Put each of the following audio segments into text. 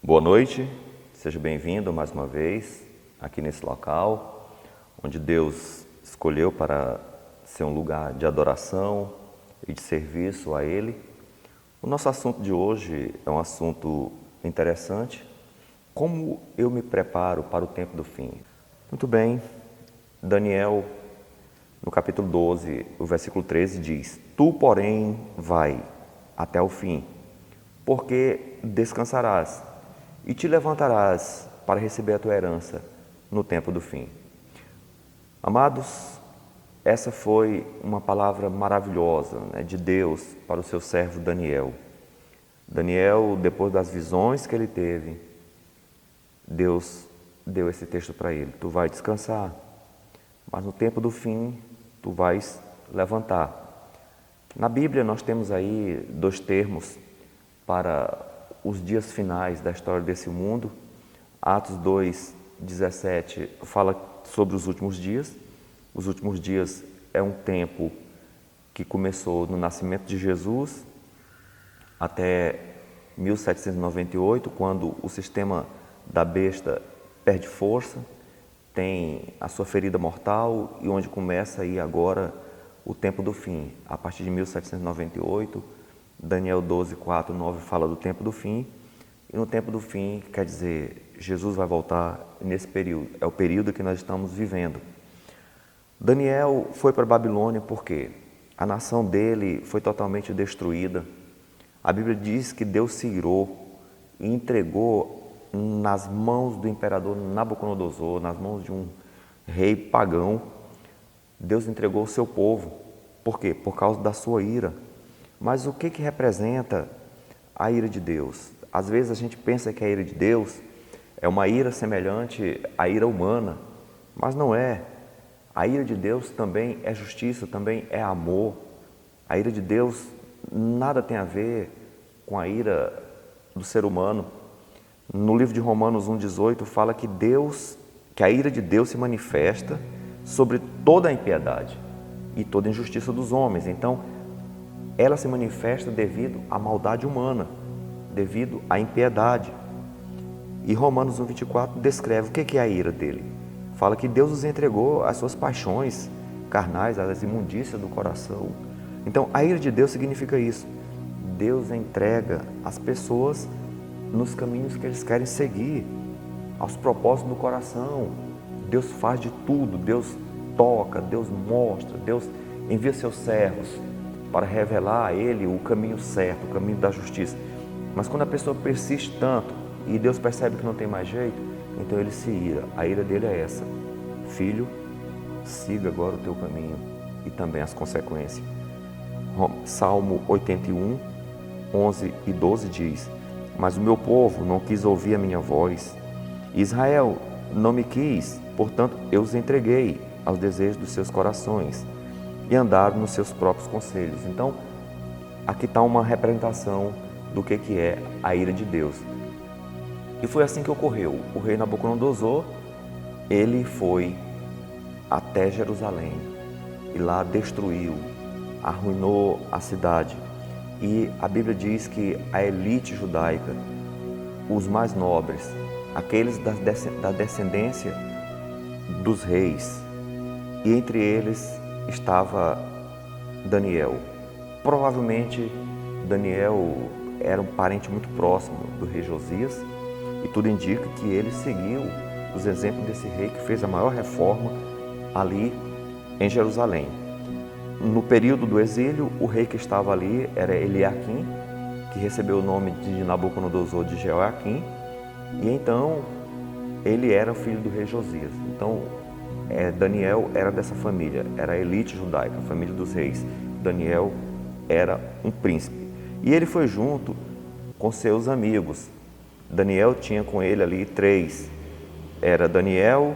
Boa noite, seja bem-vindo mais uma vez aqui nesse local, onde Deus escolheu para ser um lugar de adoração e de serviço a Ele. O nosso assunto de hoje é um assunto interessante: como eu me preparo para o tempo do fim. Muito bem, Daniel, no capítulo 12, o versículo 13 diz: Tu, porém, vai até o fim, porque descansarás e te levantarás para receber a tua herança no tempo do fim. Amados, essa foi uma palavra maravilhosa, de Deus para o seu servo Daniel. Daniel, depois das visões que ele teve, Deus deu esse texto para ele: tu vais descansar, mas no tempo do fim tu vais levantar. Na Bíblia nós temos aí dois termos para os dias finais da história desse mundo. Atos 2:17 fala sobre os últimos dias. Os últimos dias é um tempo que começou no nascimento de Jesus até 1798, quando o sistema da besta perde força, tem a sua ferida mortal e onde começa aí agora o tempo do fim. A partir de 1798, Daniel 12, 4, 9 fala do tempo do fim, e no tempo do fim quer dizer, Jesus vai voltar nesse período, é o período que nós estamos vivendo. Daniel foi para a Babilônia porque a nação dele foi totalmente destruída. A Bíblia diz que Deus se irou e entregou nas mãos do imperador Nabucodonosor, nas mãos de um rei pagão. Deus entregou o seu povo. Por quê? Por causa da sua ira. Mas o que representa a ira de Deus? Às vezes a gente pensa que a ira de Deus é uma ira semelhante à ira humana, mas não é. A ira de Deus também é justiça, também é amor. A ira de Deus nada tem a ver com a ira do ser humano. No livro de Romanos 1,18 fala que a ira de Deus se manifesta sobre toda a impiedade e toda a injustiça dos homens. Então, ela se manifesta devido à maldade humana, devido à impiedade. E Romanos 1,24 descreve o que é a ira dele. Fala que Deus os entregou às suas paixões carnais, às imundícias do coração. Então, a ira de Deus significa isso. Deus entrega as pessoas nos caminhos que eles querem seguir, aos propósitos do coração. Deus faz de tudo, Deus toca, Deus mostra, Deus envia seus servos para revelar a ele o caminho certo, o caminho da justiça. Mas quando a pessoa persiste tanto e Deus percebe que não tem mais jeito, então ele se ira. A ira dele é essa: filho, siga agora o teu caminho e também as consequências. Salmo 81, 11 e 12 diz: mas o meu povo não quis ouvir a minha voz. Israel não me quis, portanto eu os entreguei aos desejos dos seus corações e andaram nos seus próprios conselhos. Então, aqui está uma representação do que é a ira de Deus. E foi assim que ocorreu. O rei Nabucodonosor, ele foi até Jerusalém e lá destruiu, arruinou a cidade. E a Bíblia diz que a elite judaica, os mais nobres, aqueles da descendência dos reis, e entre eles estava Daniel. Provavelmente Daniel era um parente muito próximo do rei Josias, e tudo indica que ele seguiu os exemplos desse rei que fez a maior reforma ali em Jerusalém. No período do exílio, o rei que estava ali era Eliaquim, que recebeu o nome de Nabucodonosor de Jeoaquim, e então ele era filho do rei Josias. Então, Daniel era dessa família, era a elite judaica, a família dos reis. Daniel era um príncipe. E ele foi junto com seus amigos. Daniel tinha com ele ali três. Era Daniel,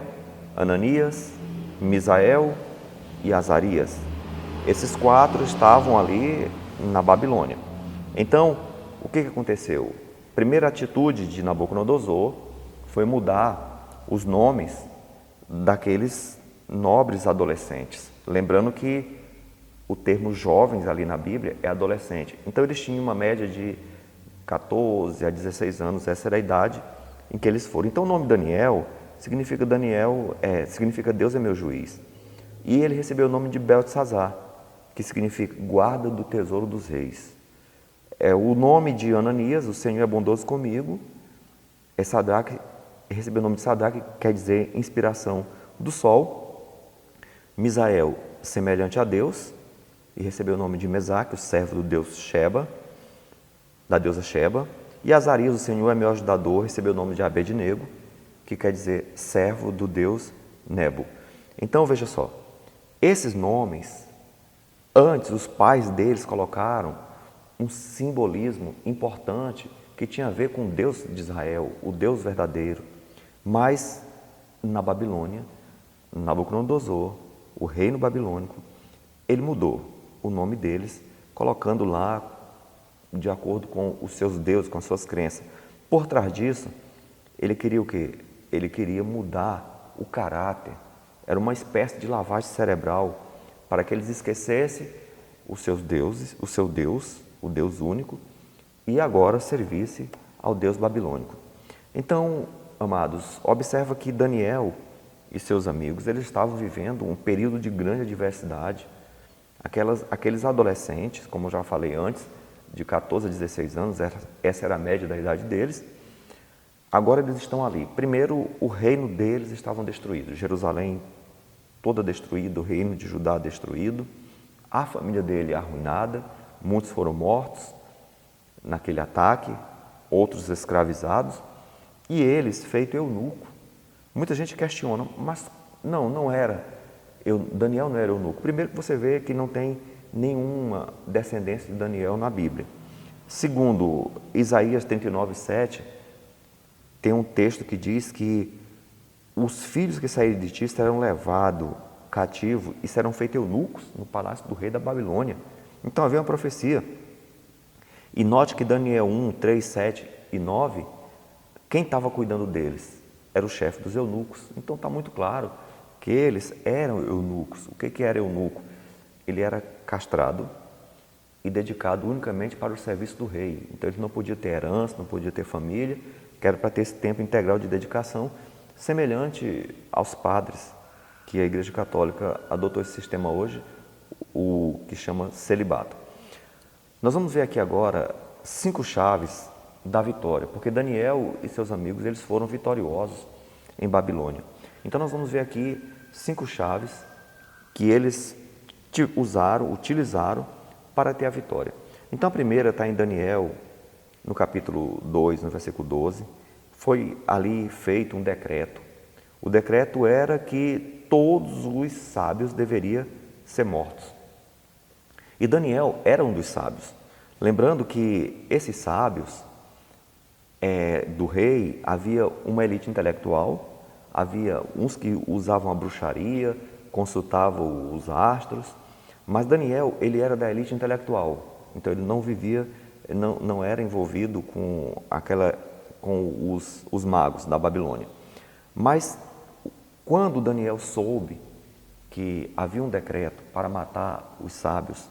Ananias, Misael e Azarias. Esses quatro estavam ali na Babilônia. Então, o que aconteceu? A primeira atitude de Nabucodonosor foi mudar os nomes daqueles nobres adolescentes. Lembrando que o termo jovens ali na Bíblia é adolescente. Então eles tinham uma média de 14 a 16 anos, essa era a idade em que eles foram. Então o nome Daniel significa significa Deus é meu juiz. E ele recebeu o nome de Beltesazar, que significa guarda do tesouro dos reis. O nome de Ananias, o Senhor é bondoso comigo, Sadraque, recebeu o nome de Sadraque, que quer dizer inspiração do sol. Misael, semelhante a Deus, e recebeu o nome de Mesaque, o servo do deus Sheba, da deusa Sheba. E Azarias, o Senhor é meu ajudador, recebeu o nome de Abednego, que quer dizer servo do deus Nebo. Então veja só, esses nomes, antes os pais deles colocaram um simbolismo importante que tinha a ver com o Deus de Israel, o Deus verdadeiro. Mas na Babilônia, Nabucodonosor, o reino babilônico, ele mudou o nome deles, colocando lá de acordo com os seus deuses, com as suas crenças. Por trás disso, ele queria o quê? Ele queria mudar o caráter. Era uma espécie de lavagem cerebral para que eles esquecessem os seus deuses, o seu Deus, o Deus único, e agora servisse ao Deus babilônico. Então, amados, observa que Daniel e seus amigos, eles estavam vivendo um período de grande adversidade. Aqueles adolescentes, como eu já falei antes, de 14 a 16 anos, essa era a média da idade deles. Agora eles estão ali. Primeiro, o reino deles estava destruído. Jerusalém toda destruída, o reino de Judá destruído, a família dele arruinada, muitos foram mortos naquele ataque, outros escravizados, e eles feito eunuco. Muita gente questiona, mas não era, Daniel não era eunuco. Primeiro que você vê que não tem nenhuma descendência de Daniel na Bíblia. Segundo, Isaías 39:7, tem um texto que diz que os filhos que saírem de ti serão levados cativo e serão feitos eunucos no palácio do rei da Babilônia. Então havia uma profecia. E note que Daniel 1, 3, 7 e 9, quem estava cuidando deles? Era o chefe dos eunucos. Então está muito claro que eles eram eunucos. O que era eunuco? Ele era castrado e dedicado unicamente para o serviço do rei. Então ele não podia ter herança, não podia ter família, que era para ter esse tempo integral de dedicação, semelhante aos padres, que a Igreja Católica adotou esse sistema hoje, o que chama celibato. Nós vamos ver aqui agora 5 chaves da vitória, porque Daniel e seus amigos, eles foram vitoriosos em Babilônia. Então nós vamos ver aqui 5 chaves que eles utilizaram para ter a vitória. Então a primeira está em Daniel, no capítulo 2, no versículo 12, foi ali feito um decreto. O decreto era que todos os sábios deveriam ser mortos. E Daniel era um dos sábios. Lembrando que esses sábios do rei, havia uma elite intelectual, havia uns que usavam a bruxaria, consultavam os astros, mas Daniel, ele era da elite intelectual, então ele não vivia, não era envolvido com os magos da Babilônia. Mas quando Daniel soube que havia um decreto para matar os sábios,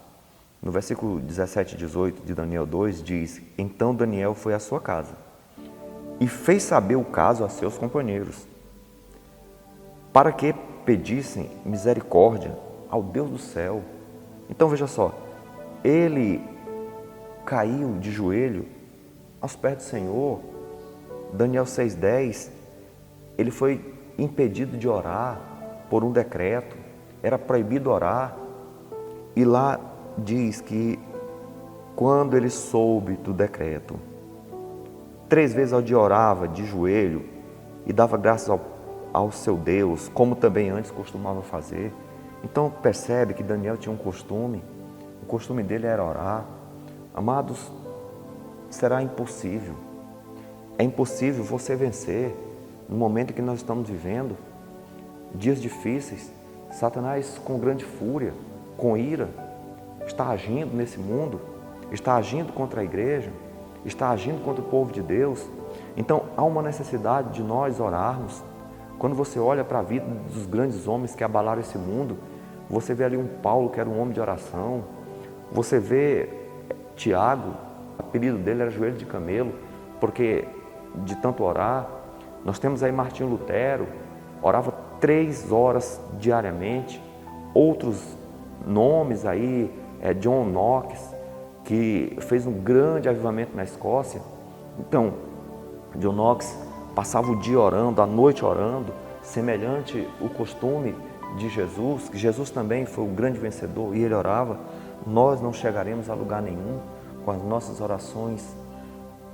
no versículo 17 e 18 de Daniel 2 diz: então Daniel foi à sua casa e fez saber o caso a seus companheiros, para que pedissem misericórdia ao Deus do céu. Então veja só, ele caiu de joelho aos pés do Senhor. Daniel 6,10, ele foi impedido de orar por um decreto, era proibido orar, e lá diz que quando ele soube do decreto, 3 vezes ao dia orava de joelho e dava graças ao seu Deus, como também antes costumava fazer. Então percebe que Daniel tinha um costume, o costume dele era orar. Amados, será impossível, é impossível você vencer no momento que nós estamos vivendo, dias difíceis. Satanás, com grande fúria, com ira, está agindo nesse mundo, está agindo contra a igreja, está agindo contra o povo de Deus. Então há uma necessidade de nós orarmos. Quando você olha para a vida dos grandes homens que abalaram esse mundo, você vê ali um Paulo que era um homem de oração, você vê Tiago, O apelido dele era joelho de camelo, porque de tanto orar. Nós temos aí Martinho Lutero, orava 3 horas diariamente. Outros nomes aí, John Knox, que fez um grande avivamento na Escócia. Então, John Knox passava o dia orando, a noite orando, semelhante o costume de Jesus, que Jesus também foi o grande vencedor e ele orava. Nós não chegaremos a lugar nenhum com as nossas orações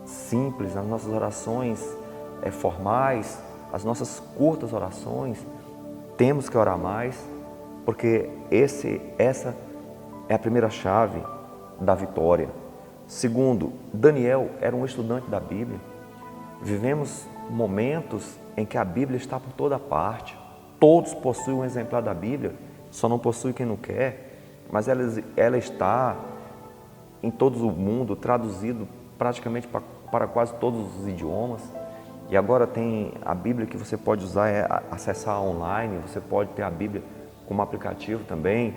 simples, as nossas orações formais, as nossas curtas orações. Temos que orar mais, porque essa é a primeira chave da vitória. Segundo, Daniel era um estudante da Bíblia. Vivemos momentos em que a Bíblia está por toda parte. Todos possuem um exemplar da Bíblia, só não possui quem não quer, mas ela está em todo o mundo, traduzido praticamente para quase todos os idiomas. E agora tem a Bíblia que você pode usar, acessar online, você pode ter a Bíblia como aplicativo também,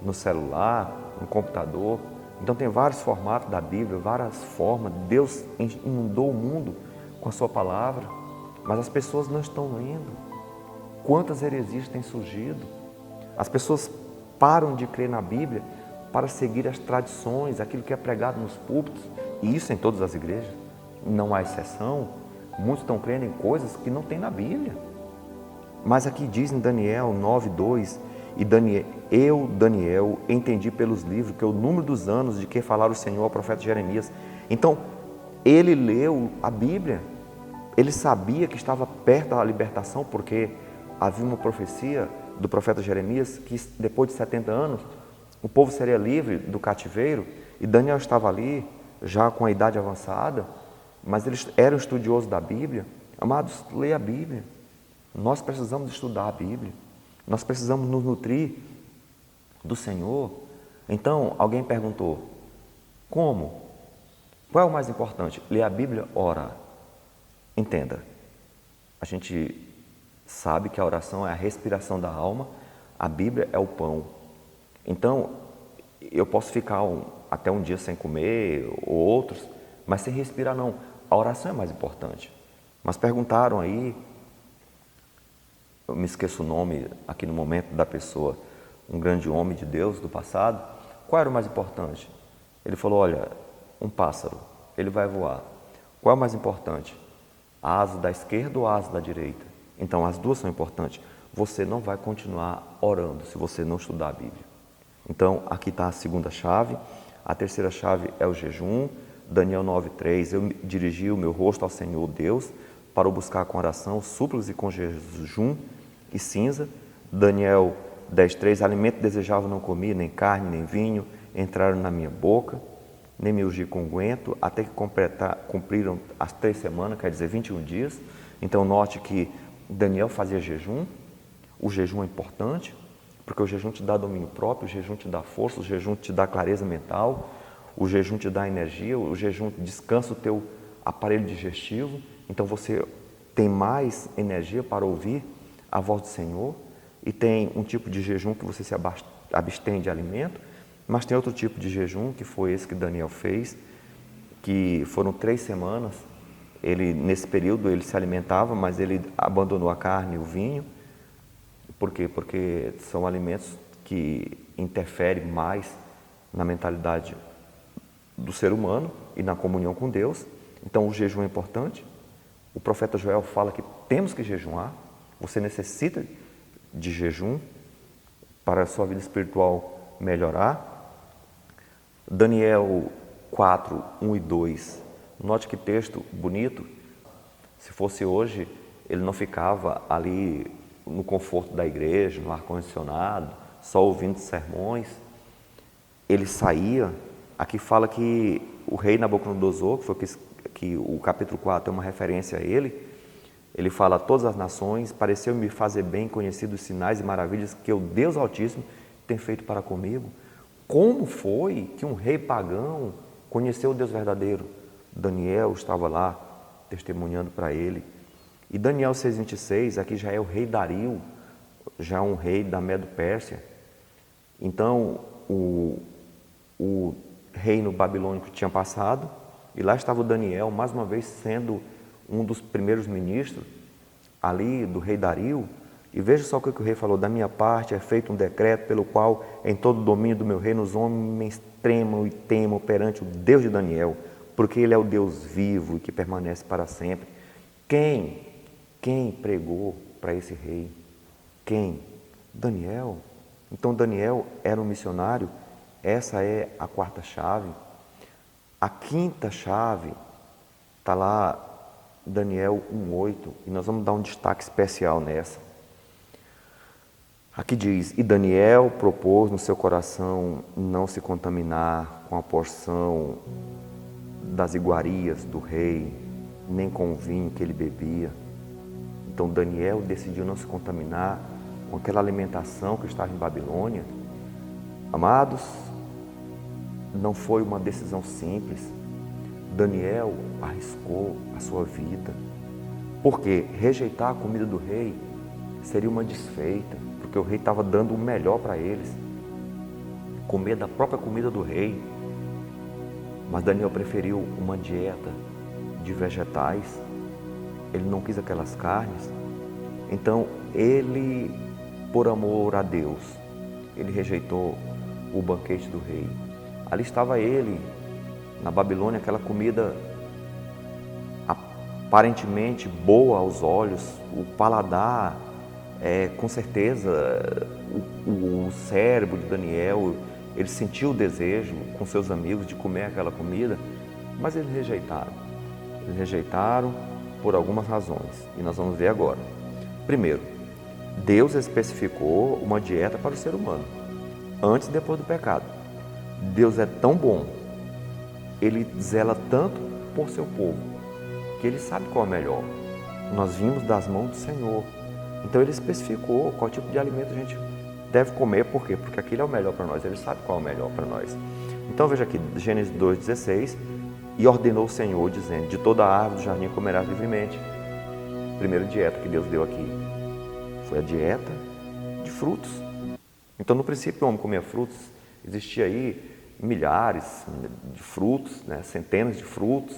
no celular, no computador. Então tem vários formatos da Bíblia, várias formas. Deus inundou o mundo com a sua palavra, mas as pessoas não estão lendo. Quantas heresias têm surgido? As pessoas param de crer na Bíblia para seguir as tradições, aquilo que é pregado nos púlpitos, e isso em todas as igrejas, não há exceção. Muitos estão crendo em coisas que não tem na Bíblia. Mas aqui diz em Daniel 9:2, e Daniel, entendi pelos livros que é o número dos anos de que falara o Senhor ao profeta Jeremias. Então, ele leu a Bíblia, ele sabia que estava perto da libertação, porque havia uma profecia do profeta Jeremias que depois de 70 anos o povo seria livre do cativeiro, e Daniel estava ali já com a idade avançada, mas ele era um estudioso da Bíblia. Amados, leia a Bíblia. Nós precisamos estudar a Bíblia, nós precisamos nos nutrir do Senhor. Então, alguém perguntou, como? Qual é o mais importante? Ler a Bíblia ou orar? Entenda, a gente sabe que a oração é a respiração da alma, a Bíblia é o pão. Então, eu posso ficar até um dia sem comer, ou outros, mas sem respirar não. A oração é mais importante. Mas perguntaram aí, eu me esqueço o nome aqui no momento da pessoa, um grande homem de Deus do passado, qual era o mais importante? Ele falou, olha, um pássaro, ele vai voar. Qual é o mais importante? A asa da esquerda ou a asa da direita? Então, as duas são importantes. Você não vai continuar orando se você não estudar a Bíblia. Então, aqui está a segunda chave. A terceira chave é o jejum. Daniel 9:3, eu dirigi o meu rosto ao Senhor Deus para o buscar com oração, súplicas e com jejum e cinza. Daniel 10:3, alimento desejável não comi, nem carne, nem vinho, entraram na minha boca, nem me ungi com unguento, até que cumpriram as 3 semanas, quer dizer, 21 dias. Então, note que Daniel fazia jejum. O jejum é importante, porque o jejum te dá domínio próprio, o jejum te dá força, o jejum te dá clareza mental, o jejum te dá energia, o jejum descansa o teu aparelho digestivo. Então, você tem mais energia para ouvir a voz do Senhor. E tem um tipo de jejum que você se abstém de alimento, mas tem outro tipo de jejum, que foi esse que Daniel fez, que foram 3 semanas. Nesse período, ele se alimentava, mas ele abandonou a carne e o vinho. Por quê? Porque são alimentos que interferem mais na mentalidade do ser humano e na comunhão com Deus. Então, o jejum é importante. O profeta Joel fala que temos que jejuar. Você necessita de jejum para a sua vida espiritual melhorar. Daniel 4:1 e 2. Note que texto bonito. Se fosse hoje, ele não ficava ali no conforto da igreja, no ar-condicionado, só ouvindo sermões. Ele saía. Aqui fala que o rei Nabucodonosor, que o capítulo 4 é uma referência a ele, ele fala a todas as nações, pareceu-me fazer bem conhecidos os sinais e maravilhas que o Deus Altíssimo tem feito para comigo. Como foi que um rei pagão conheceu o Deus verdadeiro? Daniel estava lá testemunhando para ele. E Daniel 6:26, aqui já é o rei Dario, já é um rei da Medo-Pérsia. Então, o reino babilônico tinha passado, E lá estava o Daniel, mais uma vez sendo um dos primeiros ministros ali do rei Dario. E veja só o que o rei falou: da minha parte é feito um decreto pelo qual em todo o domínio do meu reino os homens tremam e temam perante o Deus de Daniel, porque ele é o Deus vivo e que permanece para sempre. Quem pregou para esse rei? Quem? Daniel. Então Daniel era um missionário. Essa é a quarta chave. A quinta chave está lá, Daniel 1:8, e nós vamos dar um destaque especial nessa. Aqui diz: e Daniel propôs no seu coração não se contaminar com a porção das iguarias do rei, nem com o vinho que ele bebia. Então Daniel decidiu não se contaminar com aquela alimentação que estava em Babilônia. Amados, não foi uma decisão simples. Daniel arriscou a sua vida, porque rejeitar a comida do rei seria uma desfeita, porque o rei estava dando o melhor para eles, comer da própria comida do rei. Mas Daniel preferiu uma dieta de vegetais, ele não quis aquelas carnes. Então ele, por amor a Deus, ele rejeitou o banquete do rei. Ali estava ele, na Babilônia, aquela comida aparentemente boa aos olhos, o paladar, com certeza, o cérebro de Daniel, ele sentiu o desejo com seus amigos de comer aquela comida, mas eles rejeitaram. Eles rejeitaram por algumas razões, e nós vamos ver agora. Primeiro, Deus especificou uma dieta para o ser humano, antes e depois do pecado. Deus é tão bom, Ele zela tanto por seu povo, que Ele sabe qual é o melhor. Nós vimos das mãos do Senhor. Então Ele especificou qual tipo de alimento a gente deve comer. Por quê? Porque aquele é o melhor para nós, Ele sabe qual é o melhor para nós. Então veja aqui, Gênesis 2,16, e ordenou o Senhor, dizendo: de toda a árvore do jardim comerás livremente. Primeira dieta que Deus deu aqui foi a dieta de frutos. Então no princípio o homem comia frutos, existia aí milhares de frutos, né? Centenas de frutos,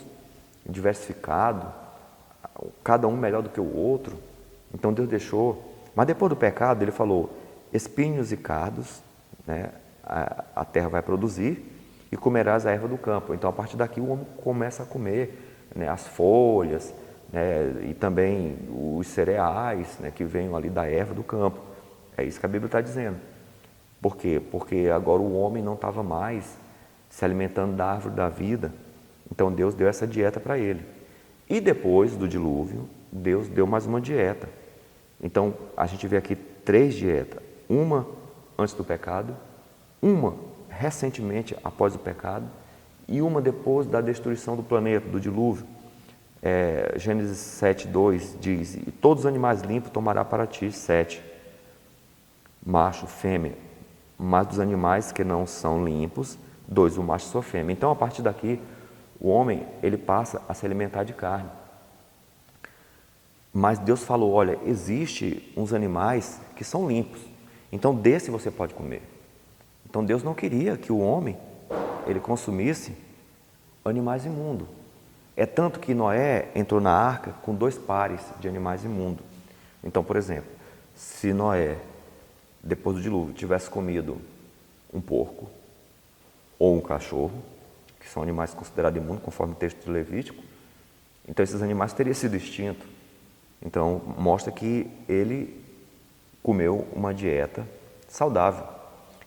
diversificado, cada um melhor do que o outro. Então Deus deixou, mas depois do pecado Ele falou: espinhos e cardos, né? A terra vai produzir, e comerás a erva do campo. Então a partir daqui o homem começa a comer, né, as folhas, né, e também os cereais, né, que vêm ali da erva do campo. É isso que a Bíblia está dizendo. Por quê? Porque agora o homem não estava mais se alimentando da árvore da vida. Então Deus deu essa dieta para ele. E depois do dilúvio, Deus deu mais uma dieta. Então a gente vê aqui 3 dietas. Uma antes do pecado, uma recentemente após o pecado, e uma depois da destruição do planeta, do dilúvio. Gênesis 7:2 diz: e todos os animais limpos tomará para ti 7, macho, fêmea. Mas dos animais que não são limpos, 2, o macho e sua fêmea. Então, a partir daqui, o homem, ele passa a se alimentar de carne. Mas Deus falou: olha, existe uns animais que são limpos, então desse você pode comer. Então Deus não queria que o homem, ele consumisse animais imundos. É tanto que Noé entrou na arca com 2 pares de animais imundos. Então, por exemplo, se Noé, depois do dilúvio, tivesse comido um porco ou um cachorro, que são animais considerados imundos, conforme o texto de Levítico, então esses animais teriam sido extintos. Então, mostra que ele comeu uma dieta saudável.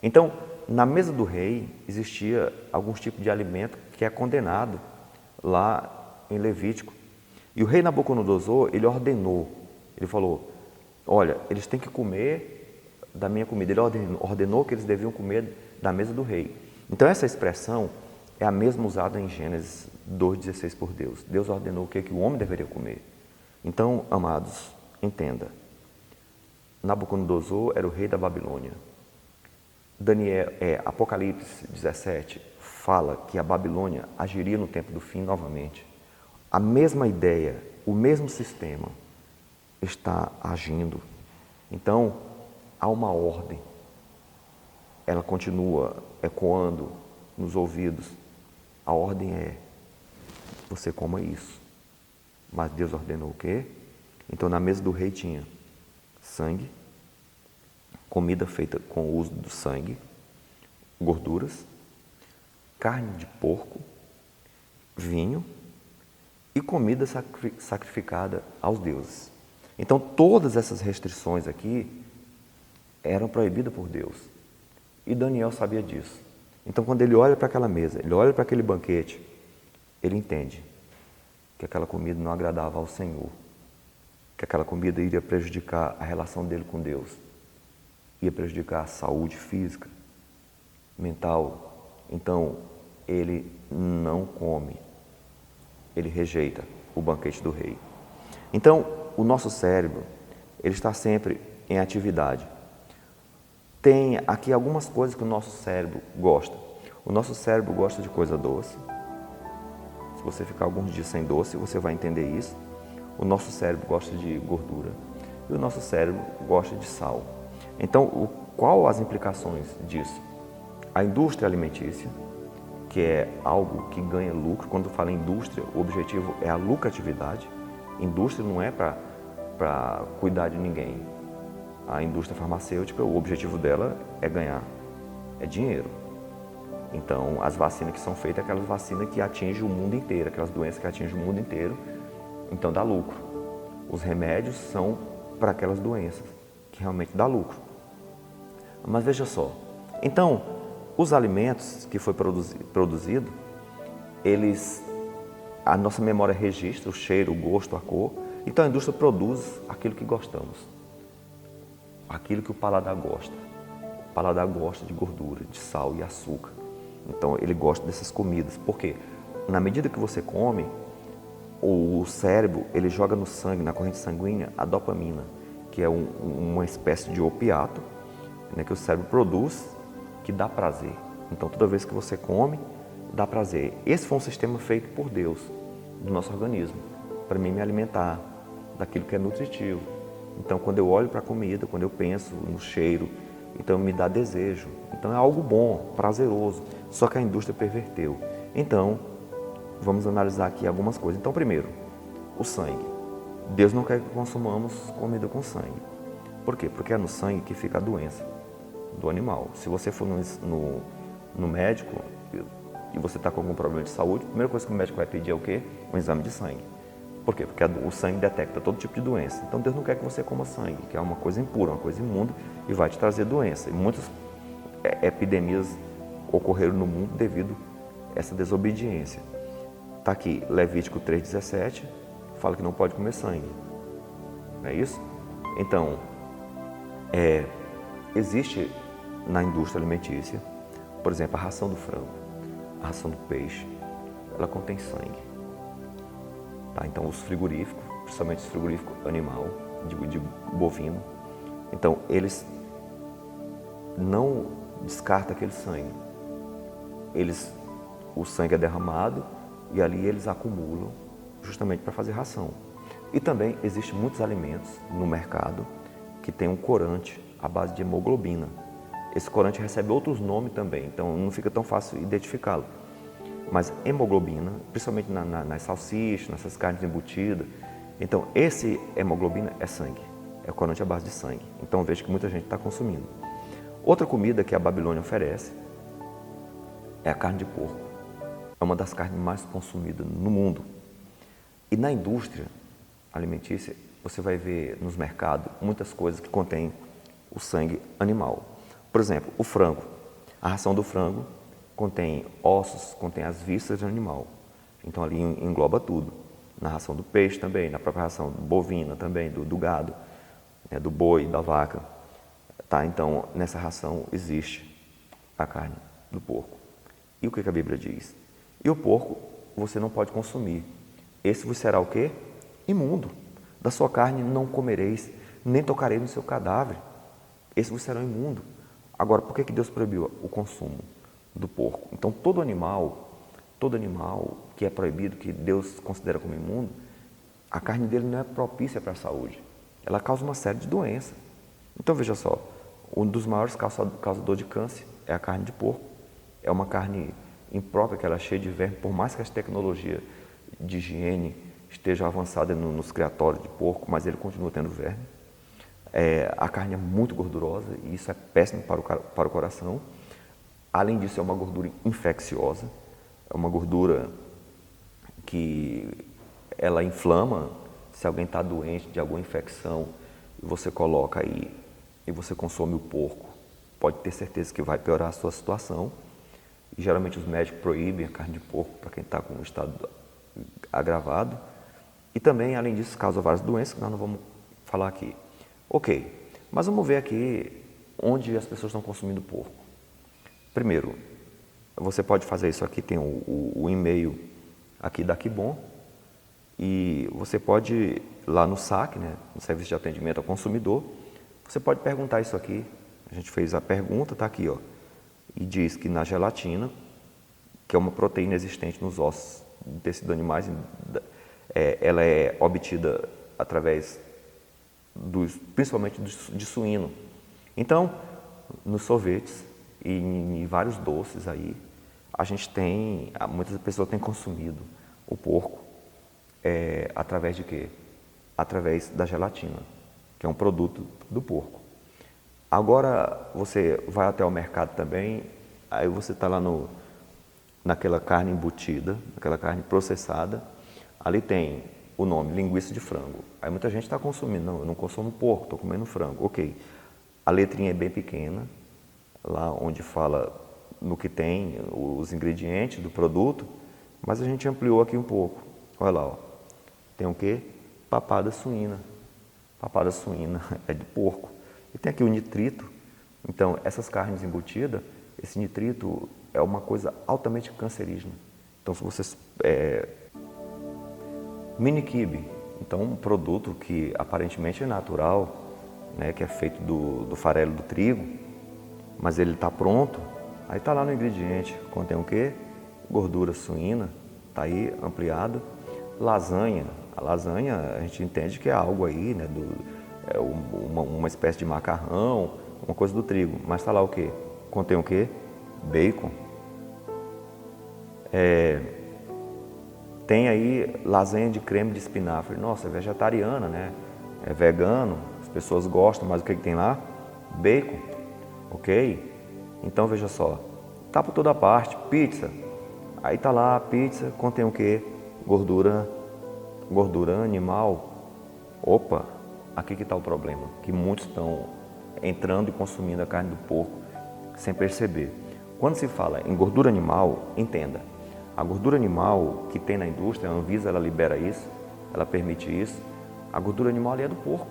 Então, na mesa do rei, existia alguns tipos de alimento que é condenado lá em Levítico. E o rei Nabucodonosor, ele ordenou, ele falou: olha, eles têm que comer da minha comida. Ele ordenou que eles deviam comer da mesa do rei. Então essa expressão é a mesma usada em Gênesis 2,16 por Deus. Deus ordenou o que o homem deveria comer. Então, amados, entenda. Nabucodonosor era o rei da Babilônia. Apocalipse 17 fala que a Babilônia agiria no tempo do fim novamente. A mesma ideia, o mesmo sistema está agindo. Então, há uma ordem. Ela continua ecoando nos ouvidos. A ordem é: você coma isso. Mas Deus ordenou o quê? Então na mesa do rei tinha sangue, comida feita com o uso do sangue, gorduras, carne de porco, vinho e comida sacrificada aos deuses. Então todas essas restrições aqui eram proibidas por Deus. E Daniel sabia disso. Então quando ele olha para aquela mesa, ele olha para aquele banquete, ele entende que aquela comida não agradava ao Senhor, que aquela comida iria prejudicar a relação dele com Deus, ia prejudicar a saúde física, mental. Então ele não come, ele rejeita o banquete do rei. Então o nosso cérebro, ele está sempre em atividade. Tem aqui algumas coisas que o nosso cérebro gosta. O nosso cérebro gosta de coisa doce. Se você ficar alguns dias sem doce, você vai entender isso. O nosso cérebro gosta de gordura e o nosso cérebro gosta de sal. Então, qual as implicações disso? A indústria alimentícia, que é algo que ganha lucro. Quando fala em indústria, o objetivo é a lucratividade. Indústria não é para cuidar de ninguém. A indústria farmacêutica, o objetivo dela é ganhar, é dinheiro. Então, as vacinas que são feitas, aquelas vacinas que atingem o mundo inteiro, aquelas doenças que atingem o mundo inteiro, então dá lucro. Os remédios são para aquelas doenças, que realmente dá lucro. Mas veja só, então, os alimentos que foi produzido, a nossa memória registra o cheiro, o gosto, a cor, então a indústria produz aquilo que gostamos, aquilo que o paladar gosta. O paladar gosta de gordura, de sal e açúcar. Então ele gosta dessas comidas. Por quê? Na medida que você come, o cérebro ele joga no sangue, na corrente sanguínea, a dopamina, que é uma espécie de opiato, né, que o cérebro produz, que dá prazer. Então toda vez que você come, dá prazer. Esse foi um sistema feito por Deus, do nosso organismo, para mim me alimentar daquilo que é nutritivo. Então quando eu olho para a comida, quando eu penso no cheiro, então me dá desejo. Então é algo bom, prazeroso, só que a indústria perverteu. Então, vamos analisar aqui algumas coisas. Então, primeiro, o sangue. Deus não quer que consumamos comida com sangue. Por quê? Porque é no sangue que fica a doença do animal. Se você for no médico e você está com algum problema de saúde, a primeira coisa que o médico vai pedir é o quê? Um exame de sangue. Por quê? Porque o sangue detecta todo tipo de doença. Então Deus não quer que você coma sangue, que é uma coisa impura, uma coisa imunda e vai te trazer doença. E muitas epidemias ocorreram no mundo devido a essa desobediência. Está aqui, Levítico 3,17, fala que não pode comer sangue. Não é isso? Então, existe na indústria alimentícia, por exemplo, a ração do frango, a ração do peixe, ela contém sangue. Tá? Então, os frigoríficos, principalmente os frigoríficos animal, de bovino, então eles não descartam aquele sangue. O sangue é derramado e ali eles acumulam justamente para fazer ração. E também existem muitos alimentos no mercado que tem um corante à base de hemoglobina. Esse corante recebe outros nomes também, então não fica tão fácil identificá-lo. Mas hemoglobina, principalmente nas salsichas, nessas carnes embutidas, então esse hemoglobina é sangue, é o corante à base de sangue. Então eu vejo que muita gente está consumindo. Outra comida que a Babilônia oferece é a carne de porco. É uma das carnes mais consumidas no mundo. E na indústria alimentícia, você vai ver nos mercados muitas coisas que contêm o sangue animal. Por exemplo, o frango. A ração do frango contém ossos, contém as vísceras do animal. Então ali engloba tudo. Na ração do peixe também, na própria ração bovina também, do gado, né, do boi, da vaca. Tá? Então nessa ração existe a carne do porco. E o que a Bíblia diz? E o porco você não pode consumir. Esse vos será o quê? Imundo. Da sua carne não comereis, nem tocareis no seu cadáver. Esse vos será imundo. Agora, por que Deus proibiu o consumo do porco? Então, todo animal que é proibido, que Deus considera como imundo, a carne dele não é propícia para a saúde. Ela causa uma série de doenças. Então, veja só, um dos maiores causadores de câncer é a carne de porco. É uma carne imprópria, que ela é cheia de verme, por mais que as tecnologias de higiene esteja avançada nos criatórios de porco, mas ele continua tendo verme. A carne é muito gordurosa e isso é péssimo para o coração. Além disso, é uma gordura infecciosa, é uma gordura que ela inflama. Se alguém está doente de alguma infecção, você coloca aí e você consome o porco, pode ter certeza que vai piorar a sua situação. E geralmente os médicos proíbem a carne de porco para quem está com um estado agravado. E também, além disso, causa várias doenças que nós não vamos falar aqui. Ok, mas vamos ver aqui onde as pessoas estão consumindo porco. Primeiro, você pode fazer isso aqui, tem o e-mail aqui da Kibon, e você pode, lá no SAC, né, no Serviço de Atendimento ao Consumidor, você pode perguntar isso aqui. A gente fez a pergunta, está aqui, ó, e diz que na gelatina, que é uma proteína existente nos ossos do tecido animais, ela é obtida através principalmente de suíno. Então, nos sorvetes e em vários doces aí, muitas pessoas têm consumido o porco através de quê? Através da gelatina, que é um produto do porco. Agora você vai até o mercado também, aí você está lá naquela carne embutida, naquela carne processada, ali tem o nome, linguiça de frango. Aí muita gente está consumindo, não, eu não consumo porco, estou comendo frango. Ok, a letrinha é bem pequena, lá onde fala no que tem, os ingredientes do produto, mas a gente ampliou aqui um pouco. Olha lá, ó. Tem o quê? Papada suína. Papada suína é de porco. E tem aqui o nitrito. Então, essas carnes embutidas, esse nitrito é uma coisa altamente cancerígena. Então, se vocês... Mini quibe, então um produto que aparentemente é natural, né, que é feito do farelo do trigo, mas ele está pronto, aí está lá no ingrediente, contém o quê? Gordura suína, está aí ampliado. Lasanha, a lasanha a gente entende que é algo aí, né, uma espécie de macarrão, uma coisa do trigo, mas está lá o quê? Contém o quê? Bacon. Tem aí lasanha de creme de espinafre. Nossa, é vegetariana, né? É vegano, as pessoas gostam, mas o que tem lá? Bacon, ok? Então veja só, tá por toda parte. Pizza, aí tá lá a pizza, contém o quê? Gordura animal. Opa, aqui que está o problema, que muitos estão entrando e consumindo a carne do porco sem perceber. Quando se fala em gordura animal, entenda, a gordura animal que tem na indústria, a Anvisa, ela libera isso, ela permite isso, a gordura animal ali é do porco.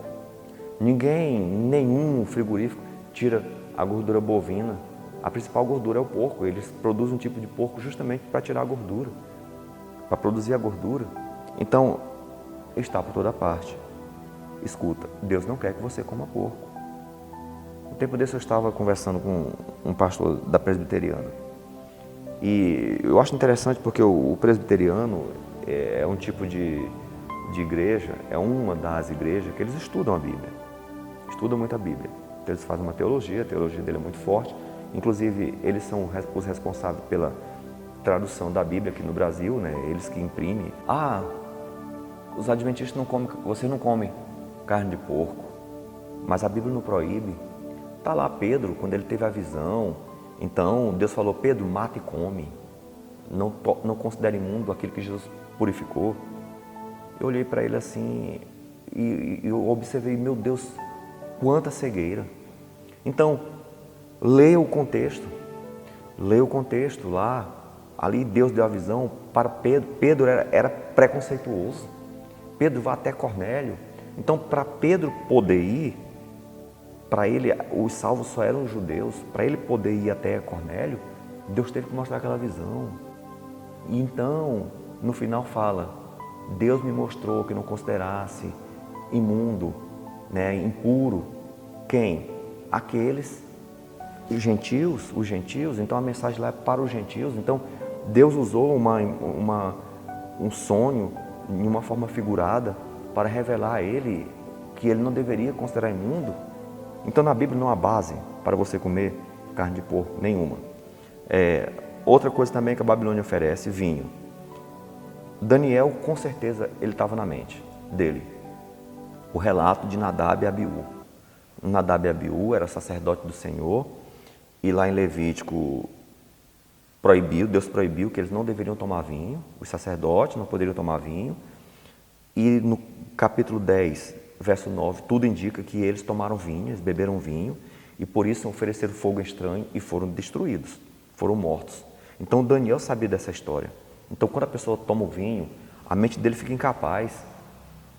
Nenhum frigorífico tira a gordura bovina. A principal gordura é o porco, eles produzem um tipo de porco justamente para tirar a gordura, para produzir a gordura. Então, está por toda parte. Escuta, Deus não quer que você coma porco. Um tempo desse eu estava conversando com um pastor da presbiteriana. E eu acho interessante porque o presbiteriano é um tipo de igreja, é uma das igrejas que eles estudam a Bíblia. Estudam muito a Bíblia. Então, eles fazem uma teologia, a teologia dele é muito forte. Inclusive, eles são os responsáveis pela tradução da Bíblia aqui no Brasil, né? Eles que imprimem. Os adventistas não comem, vocês não comem carne de porco, mas a Bíblia não proíbe. Está lá Pedro, quando ele teve a visão. Então, Deus falou, Pedro, mata e come. Não considere imundo aquilo que Jesus purificou. Eu olhei para ele assim e eu observei, meu Deus, quanta cegueira. Então, leia o contexto lá. Ali Deus deu a visão para Pedro. Pedro era preconceituoso. Pedro vai até Cornélio. Então, para Pedro poder ir, para ele, os salvos só eram os judeus, para ele poder ir até Cornélio, Deus teve que mostrar aquela visão. E então, no final fala, Deus me mostrou que não considerasse imundo, né, impuro, quem? Aqueles, os gentios, então a mensagem lá é para os gentios. Então, Deus usou um sonho, em uma forma figurada, para revelar a ele que ele não deveria considerar imundo. Então, na Bíblia não há base para você comer carne de porco, nenhuma. Outra coisa também que a Babilônia oferece, vinho. Daniel, com certeza, ele estava na mente dele. O relato de Nadab e Abiú. Nadab e Abiú era sacerdote do Senhor, e lá em Levítico Deus proibiu que eles não deveriam tomar vinho, os sacerdotes não poderiam tomar vinho, e no capítulo 10, verso 9, tudo indica que eles tomaram vinho, eles beberam vinho, e por isso ofereceram fogo estranho e foram destruídos, foram mortos. Então Daniel sabia dessa história. Então quando a pessoa toma o vinho, a mente dele fica incapaz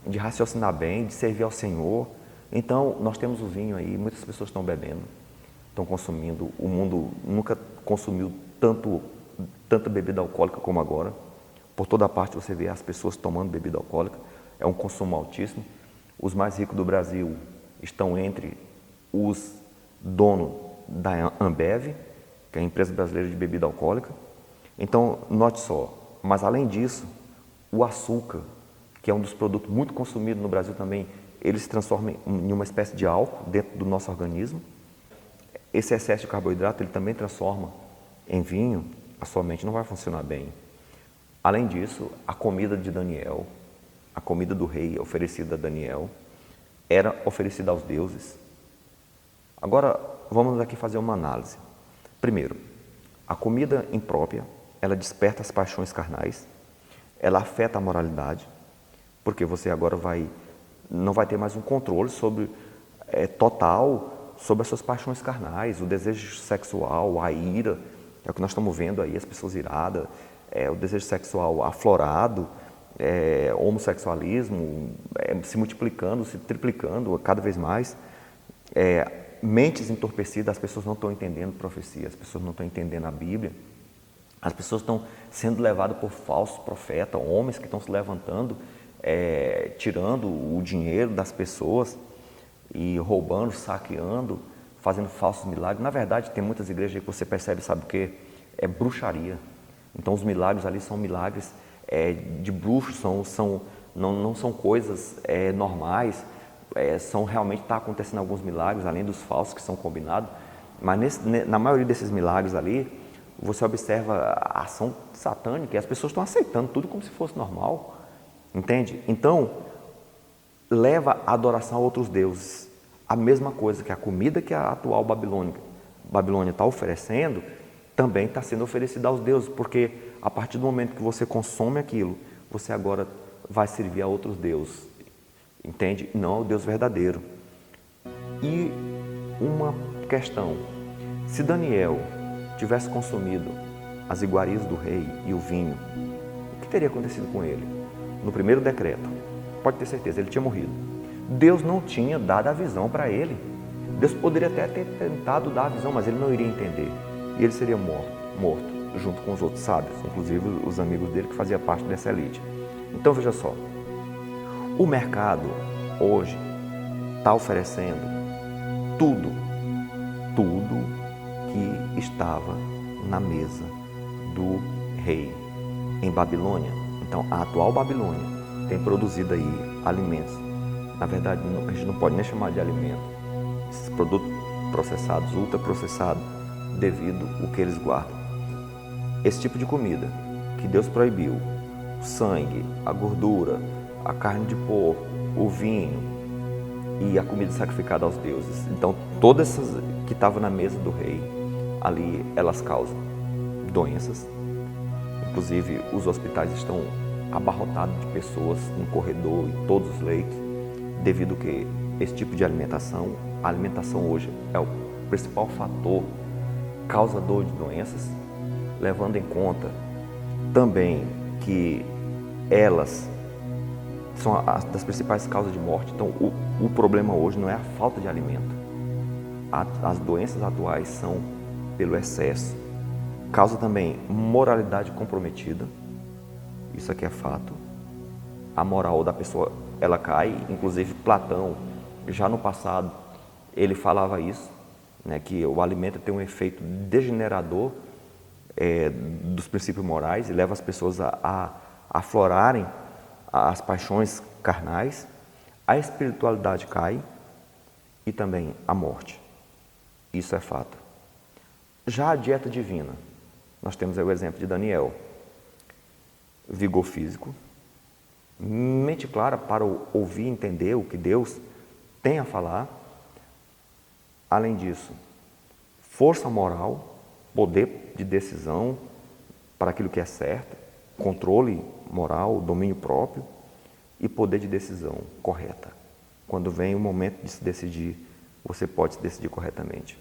de raciocinar bem, de servir ao Senhor. Então nós temos o vinho aí, muitas pessoas estão bebendo, estão consumindo, o mundo nunca consumiu tanta bebida alcoólica como agora. Por toda parte você vê as pessoas tomando bebida alcoólica, é um consumo altíssimo. Os mais ricos do Brasil estão entre os donos da Ambev, que é a empresa brasileira de bebida alcoólica. Então, note só, mas além disso, o açúcar, que é um dos produtos muito consumidos no Brasil também, ele se transforma em uma espécie de álcool dentro do nosso organismo. Esse excesso de carboidrato, ele também transforma em vinho, a sua mente não vai funcionar bem. Além disso, a comida de Daniel, a comida do rei oferecida a Daniel, era oferecida aos deuses. Agora, vamos aqui fazer uma análise. Primeiro, a comida imprópria, ela desperta as paixões carnais, ela afeta a moralidade, porque você agora não vai ter mais um controle total sobre as suas paixões carnais, o desejo sexual, a ira, é o que nós estamos vendo aí, as pessoas iradas, o desejo sexual aflorado, homossexualismo se multiplicando, se triplicando cada vez mais, mentes entorpecidas, as pessoas não estão entendendo profecia, as pessoas não estão entendendo a Bíblia, as pessoas estão sendo levadas por falsos profetas, homens que estão se levantando, tirando o dinheiro das pessoas e roubando, saqueando, fazendo falsos milagres. Na verdade, tem muitas igrejas aí que você percebe, sabe o quê? É bruxaria. Então, os milagres ali são milagres de bruxos, não são coisas normais, realmente está acontecendo alguns milagres, além dos falsos que são combinados, mas na maioria desses milagres ali, você observa a ação satânica e as pessoas estão aceitando tudo como se fosse normal, entende? Então, leva a adoração a outros deuses. A mesma coisa que a comida que a atual Babilônia está oferecendo, também está sendo oferecida aos deuses, porque a partir do momento que você consome aquilo, você agora vai servir a outros deuses, entende? Não ao Deus verdadeiro. E uma questão, se Daniel tivesse consumido as iguarias do rei e o vinho, o que teria acontecido com ele? No primeiro decreto, pode ter certeza, ele tinha morrido. Deus não tinha dado a visão para ele. Deus poderia até ter tentado dar a visão, mas ele não iria entender. E ele seria morto, junto com os outros sábios, inclusive os amigos dele que faziam parte dessa elite. Então veja só, o mercado hoje está oferecendo tudo que estava na mesa do rei em Babilônia. Então a atual Babilônia tem produzido aí alimentos. Na verdade, a gente não pode nem chamar de alimento. Esses produtos processados, ultraprocessados, devido ao que eles guardam. Esse tipo de comida que Deus proibiu, o sangue, a gordura, a carne de porco, o vinho e a comida sacrificada aos deuses. Então, todas essas que estavam na mesa do rei, ali elas causam doenças. Inclusive, os hospitais estão abarrotados de pessoas no corredor, em todos os leitos, devido que esse tipo de alimentação, a alimentação hoje é o principal fator causador de doenças, levando em conta também que elas são das principais causas de morte. Então, o problema hoje não é a falta de alimento. As doenças atuais são pelo excesso. Causa também moralidade comprometida, isso aqui é fato. A moral da pessoa, ela cai, inclusive Platão, já no passado, ele falava isso, né, que o alimento tem um efeito degenerador dos princípios morais e leva as pessoas a aflorarem as paixões carnais, a espiritualidade cai e também a morte. Isso é fato. Já a dieta divina, nós temos aí o exemplo de Daniel. vigor físico, mente clara para ouvir e entender o que Deus tem a falar. Além disso, força moral, poder de decisão para aquilo que é certo, controle moral, domínio próprio e poder de decisão correta. Quando vem o momento de se decidir, você pode se decidir corretamente.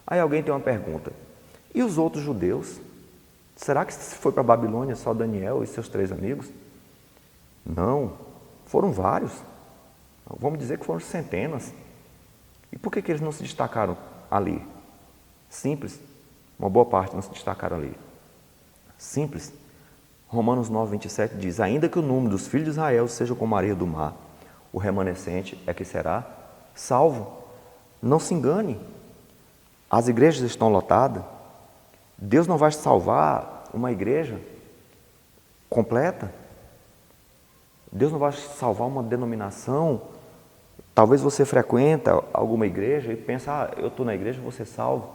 Aí alguém tem uma pergunta: e os outros judeus? Será que se foi para a Babilônia só Daniel e seus 3 amigos? Não, foram vários. Vamos dizer que foram centenas. E por que eles não se destacaram ali? Simples. Uma boa parte não se destacaram ali. Simples. Romanos 9, 27 diz: ainda que o número dos filhos de Israel seja como a areia do mar, o remanescente é que será salvo. Não se engane. As igrejas estão lotadas. Deus não vai salvar uma igreja completa. Deus não vai salvar uma denominação. Talvez você frequenta alguma igreja e pensa: eu estou na igreja, vou ser salvo.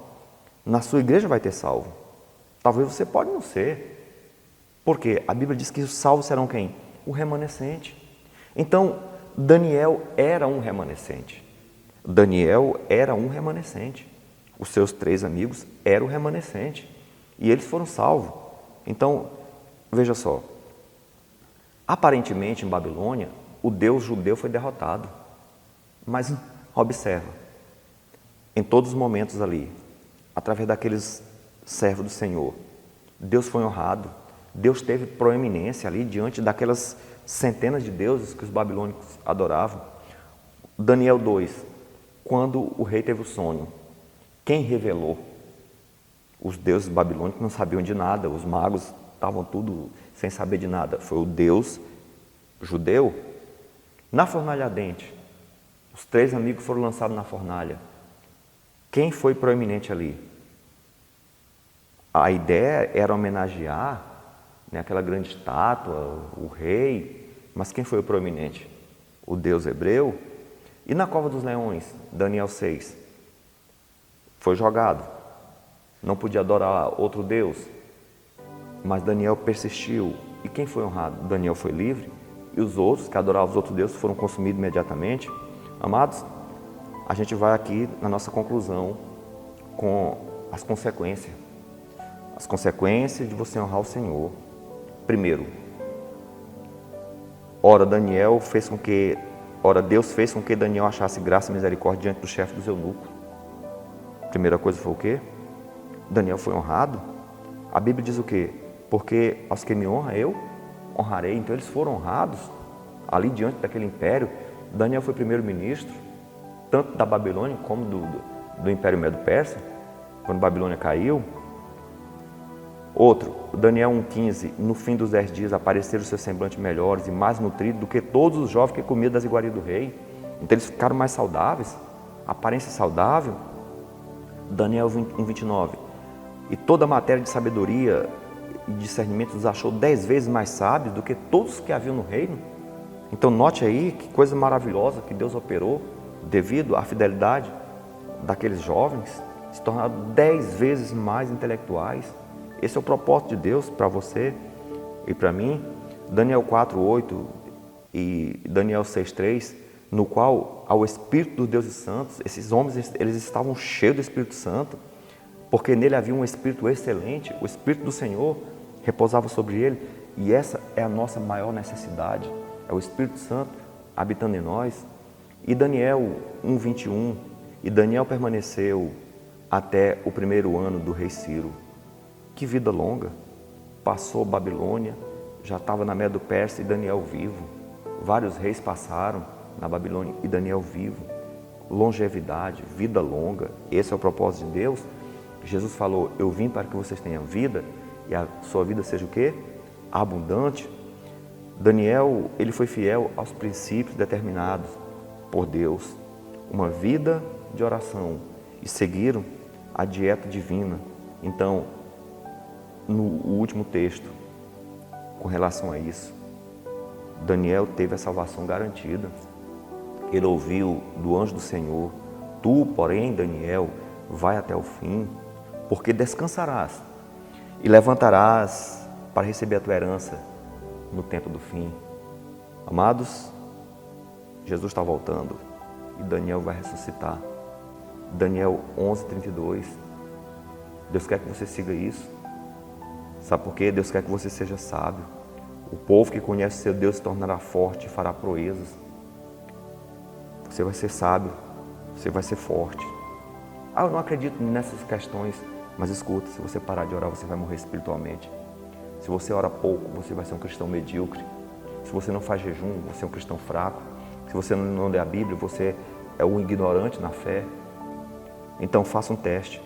Na sua igreja vai ter salvo. Talvez você pode não ser. Por quê? A Bíblia diz que os salvos serão quem? O remanescente. Então, Daniel era um remanescente. Daniel era um remanescente. Os seus 3 amigos eram o remanescente. E eles foram salvos. Então, veja só. Aparentemente, em Babilônia, o Deus judeu foi derrotado. Mas observa, em todos os momentos ali, através daqueles servos do Senhor, Deus foi honrado. Deus teve proeminência ali diante daquelas centenas de deuses que os babilônicos adoravam. Daniel 2, quando o rei teve o sonho, quem revelou? Os deuses babilônicos não sabiam de nada, os magos estavam tudo sem saber de nada. Foi o Deus judeu. Na fornalha ardente, os 3 amigos foram lançados na fornalha. Quem foi proeminente ali? A ideia era homenagear, né, aquela grande estátua, o rei, mas quem foi o proeminente? O Deus hebreu. E na cova dos leões, Daniel 6, foi jogado. Não podia adorar outro Deus, mas Daniel persistiu. E quem foi honrado? Daniel foi livre, e os outros que adoravam os outros deuses foram consumidos imediatamente. Amados, a gente vai aqui na nossa conclusão com as consequências. As consequências de você honrar o Senhor. Primeiro, Deus fez com que Daniel achasse graça e misericórdia diante do chefe dos eunucos. Primeira coisa foi o quê? Daniel foi honrado. A Bíblia diz o quê? Porque aos que me honram eu honrarei. Então eles foram honrados ali diante daquele império. Daniel foi primeiro-ministro, tanto da Babilônia como do Império Medo-Persa, quando a Babilônia caiu. Outro, Daniel 1,15, no fim dos 10 dias apareceram os seus semblantes melhores e mais nutridos do que todos os jovens que comiam das iguarias do rei. Então eles ficaram mais saudáveis, aparência saudável. Daniel 1,29, e toda a matéria de sabedoria e discernimento os achou 10 vezes mais sábios do que todos que haviam no reino. Então note aí que coisa maravilhosa que Deus operou devido à fidelidade daqueles jovens, se tornaram 10 vezes mais intelectuais. Esse é o propósito de Deus para você e para mim. Daniel 4:8 e Daniel 6:3, no qual ao Espírito dos deuses santos, esses homens eles estavam cheios do Espírito Santo, porque nele havia um Espírito excelente, o Espírito do Senhor repousava sobre ele, e essa é a nossa maior necessidade, é o Espírito Santo habitando em nós. E Daniel 1:21, e Daniel permaneceu até o 1º ano do rei Ciro. Que vida longa! Passou Babilônia, já estava na Medo-Persa e Daniel vivo. Vários reis passaram na Babilônia e Daniel vivo. Longevidade, vida longa, esse é o propósito de Deus. Jesus falou: eu vim para que vocês tenham vida e a sua vida seja o quê? Abundante. Daniel, ele foi fiel aos princípios determinados por Deus, uma vida de oração, e seguiram a dieta divina. Então, no último texto, com relação a isso, Daniel teve a salvação garantida. Ele ouviu do anjo do Senhor: tu, porém, Daniel, vai até o fim, porque descansarás e levantarás para receber a tua herança no tempo do fim. Amados, Jesus está voltando e Daniel vai ressuscitar. Daniel 11:32. Deus quer que você siga isso. Sabe por quê? Deus quer que você seja sábio. O povo que conhece seu Deus se tornará forte e fará proezas. Você vai ser sábio, você vai ser forte. Eu não acredito nessas questões, mas escuta, se você parar de orar, você vai morrer espiritualmente. Se você ora pouco, você vai ser um cristão medíocre. Se você não faz jejum, você é um cristão fraco. Se você não lê a Bíblia, você é um ignorante na fé. Então faça um teste.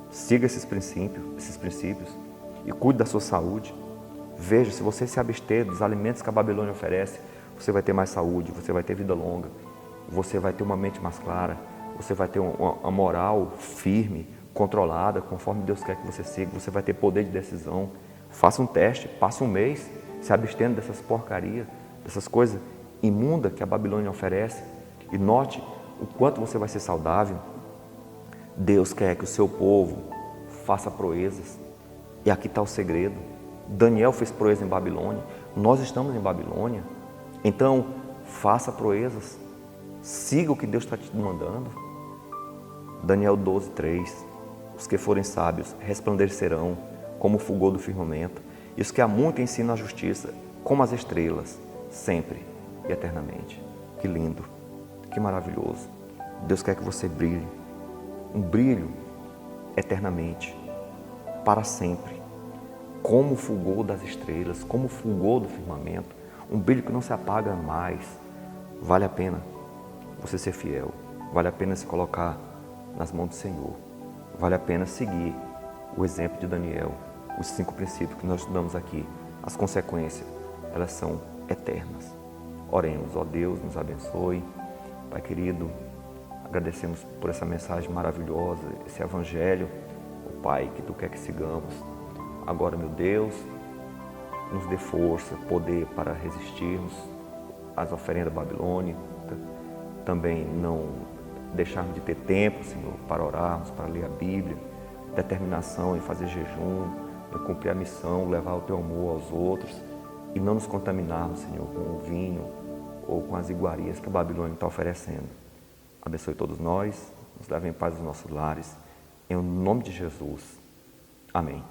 Siga esses princípios e cuide da sua saúde. Veja, se você se abster dos alimentos que a Babilônia oferece, você vai ter mais saúde, você vai ter vida longa, você vai ter uma mente mais clara, você vai ter uma moral firme, controlada, conforme Deus quer que você siga, você vai ter poder de decisão. Faça um teste, passe um mês se abstendo dessas porcarias, dessas coisas imundas que a Babilônia oferece e note o quanto você vai ser saudável. Deus quer que o seu povo faça proezas. E aqui está o segredo. Daniel fez proeza em Babilônia. Nós estamos em Babilônia. Então, faça proezas. Siga o que Deus está te mandando. Daniel 12:3. Os que forem sábios resplandecerão como o fulgor do firmamento. E os que há muito ensinam a justiça, como as estrelas, sempre e eternamente. Que lindo, que maravilhoso. Deus quer que você brilhe. Um brilho eternamente, para sempre, como o fulgor das estrelas, como o fulgor do firmamento, um brilho que não se apaga mais. Vale a pena você ser fiel, vale a pena se colocar nas mãos do Senhor, vale a pena seguir o exemplo de Daniel, os 5 princípios que nós estudamos aqui. As consequências, elas são eternas. Oremos, ó Deus, nos abençoe. Pai querido, agradecemos por essa mensagem maravilhosa, esse evangelho, ó Pai, que Tu quer que sigamos. Agora, meu Deus, nos dê força, poder para resistirmos às oferendas babilônicas, também não deixarmos de ter tempo, Senhor, para orarmos, para ler a Bíblia, determinação em fazer jejum, em cumprir a missão, levar o Teu amor aos outros e não nos contaminarmos, Senhor, com o vinho ou com as iguarias que a Babilônia está oferecendo. Abençoe todos nós, nos leve em paz aos nossos lares, em nome de Jesus. Amém.